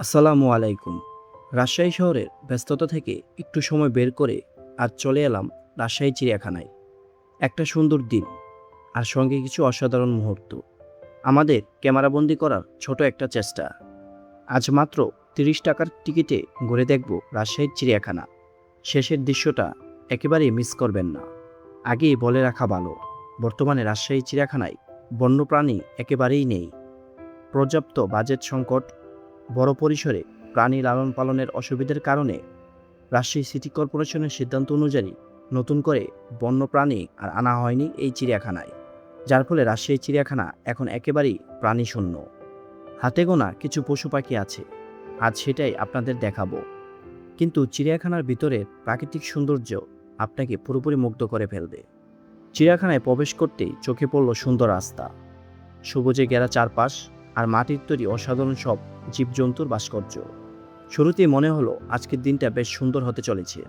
আসসালামু আলাইকুম। রাজশাহী শহরের ব্যস্ততা থেকে একটু সময় বের করে আজ চলে এলাম রাজশাহী চিড়িয়াখানায়। একটা সুন্দর দিন আর সঙ্গে কিছু অসাধারণ মুহূর্ত আমাদের ক্যামেরাবন্দি করার ছোট একটা চেষ্টা। আজ মাত্র 30 টাকার টিকিটে ঘুরে দেখব রাজশাহীর চিড়িয়াখানা। শেষের দৃশ্যটা একেবারেই মিস করবেন না। আগেই বলে রাখা ভালো, বর্তমানে রাজশাহী চিড়িয়াখানায় বন্যপ্রাণী একেবারেই নেই। পর্যাপ্ত বাজেট সংকট, বড় পরিসরে প্রাণী লালন পালনের অসুবিধার কারণে রাজশাহী সিটি কর্পোরেশনের সিদ্ধান্ত অনুযায়ী নতুন করে বন্যপ্রাণী আর আনা হয়নি এই চিড়িয়াখানায়, যার ফলে রাজশাহী চিড়িয়াখানা এখন একেবারেই প্রাণীশূন্য। হাতে গোনা কিছু পশু পাখি আছে, আজ সেটাই আপনাদের দেখাবো। কিন্তু চিড়িয়াখানার ভিতরের প্রাকৃতিক সৌন্দর্য আপনাকে পুরোপুরি মুগ্ধ করে ফেলবে। চিড়িয়াখানায় প্রবেশ করতেই চোখে পড়ল সুন্দর রাস্তা, সবুজে ঘেরা চারপাশ আর মাটির তৈরি অসাধারণ সব জীবজন্তুর ভাস্কর্য। শুরুতেই মনে হলো আজকের দিনটা বেশ সুন্দর হতে চলেছে।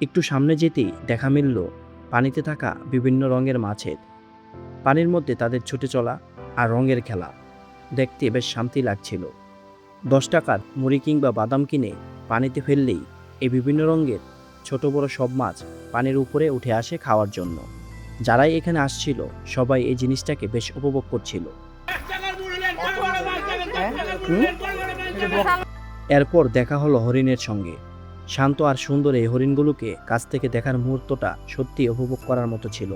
একটু সামনে যেতেই দেখা মিলল পানিতে থাকা বিভিন্ন রঙের মাছের। পানির মধ্যে তাদের ছুটে চলা আর রঙের খেলা দেখতে বেশ শান্তি লাগছিল। 10 টাকার মুড়ি কিংবা বাদাম কিনে পানিতে ফেললেই এই বিভিন্ন রঙের ছোট বড় সব মাছ পানির উপরে উঠে আসে খাওয়ার জন্য। যারাই এখানে আসছিল সবাই এই জিনিসটাকে বেশ উপভোগ করছিল। এরপর দেখা হলো হরিণের সঙ্গে। শান্ত আর সুন্দর এই হরিণগুলোকে কাছ থেকে দেখার মুহূর্তটা সত্যি উপভোগ করার মতো ছিল।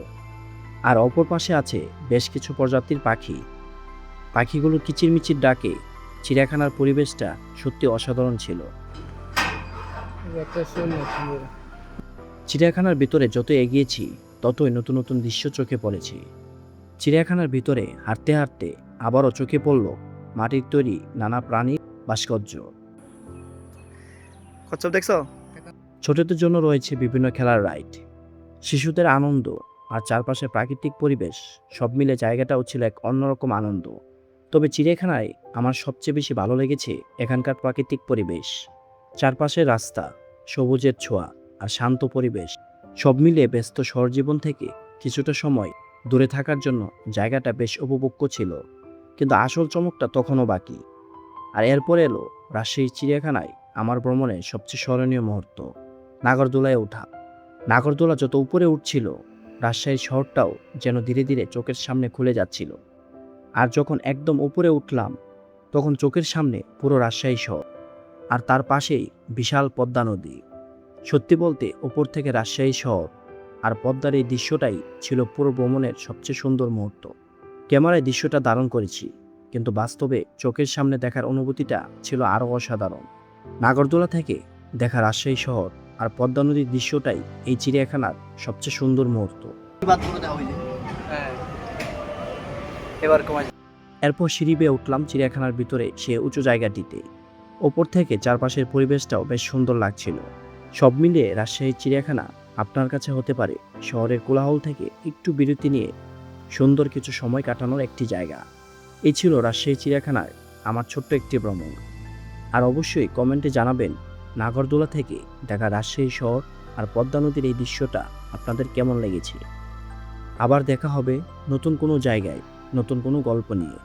আর অপর পাশে আছে বেশ কিছু প্রজাতির পাখি। পাখিগুলোর কিচিরমিচির ডাকে চিড়িয়াখানার পরিবেশটা সত্যি অসাধারণ ছিল। চিড়িয়াখানার ভিতরে যত এগিয়েছি ততই নতুন নতুন দৃশ্য চোখে পড়েছে। চিড়িয়াখানার ভিতরে হাঁটতে হাঁটতে আবারও চোখে পড়ল মাটির তৈরি নানা প্রাণীর ভাস্কর্য। কচ্ছপ দেখছো? ছোটদের জন্য রয়েছে বিভিন্ন খেলার রাইড, শিশুদের আনন্দ আর চারপাশে প্রাকৃতিক পরিবেশ সব মিলে জায়গাটাও ছিল এক অন্যরকম আনন্দ। তবে চিড়িয়াখানায় আমার সবচেয়ে বেশি ভালো লেগেছে এখানকার প্রাকৃতিক পরিবেশ। চারপাশের রাস্তা, সবুজের ছোঁয়া আর শান্ত পরিবেশ সব মিলে ব্যস্ত শহর জীবন থেকে কিছুটা সময় দূরে থাকার জন্য জায়গাটা বেশ উপভোগ্য ছিল। কিন্তু আসল চমকটা তখনও বাকি। আর এরপর এলো রাজশাহী চিড়িয়াখানায় আমার ভ্রমণের সবচেয়ে স্মরণীয় মুহূর্ত, নাগরদোলায় ওঠা। নাগরদোলা যত উপরে উঠছিল রাজশাহী শহরটাও যেন ধীরে ধীরে চোখের সামনে খুলে যাচ্ছিল। আর যখন একদম উপরে উঠলাম তখন চোখের সামনে পুরো রাজশাহী শহর, আর তার পাশেই বিশাল পদ্মা নদী। সত্যি বলতে উপর থেকে রাজশাহী শহর আর পদ্মার এই দৃশ্যটাই ছিল পুরো ভ্রমণের সবচেয়ে সুন্দর মুহূর্ত। ক্যামেরায় দৃশ্যটা ধারণ করেছি, কিন্তু বাস্তবে চোখের সামনে দেখার অনুভূতিটা ছিল আরও অসাধারণ। নাগরদোলা থেকে দেখা রাজশাহী শহর আর পদ্মা নদীর দৃশ্যটাই এই চিড়িয়াখানার সবচেয়ে সুন্দর মুহূর্ত। এরপর সিঁড়ি বেয়ে উঠলাম চিড়িয়াখানার ভিতরে সে উঁচু জায়গাটিতে। ওপর থেকে চারপাশের পরিবেশটাও বেশ সুন্দর লাগছিল। সব মিলিয়ে রাজশাহী চিড়িয়াখানা আপনার কাছে হতে পারে শহরের কোলাহল থেকে একটু বিরতি নিয়ে সুন্দর কিছু সময় কাটানোর একটি জায়গা। এই ছিল রাজশাহী চিড়িয়াখানার আমার ছোট্ট একটি ভ্রমণ। আর অবশ্যই কমেন্টে জানাবেন নাগরদোলা থেকে দেখা রাজশাহী শহর আর পদ্মা নদীর এই দৃশ্যটা আপনাদের কেমন লেগেছে। আবার দেখা হবে নতুন কোনো জায়গায় নতুন কোনো গল্প নিয়ে।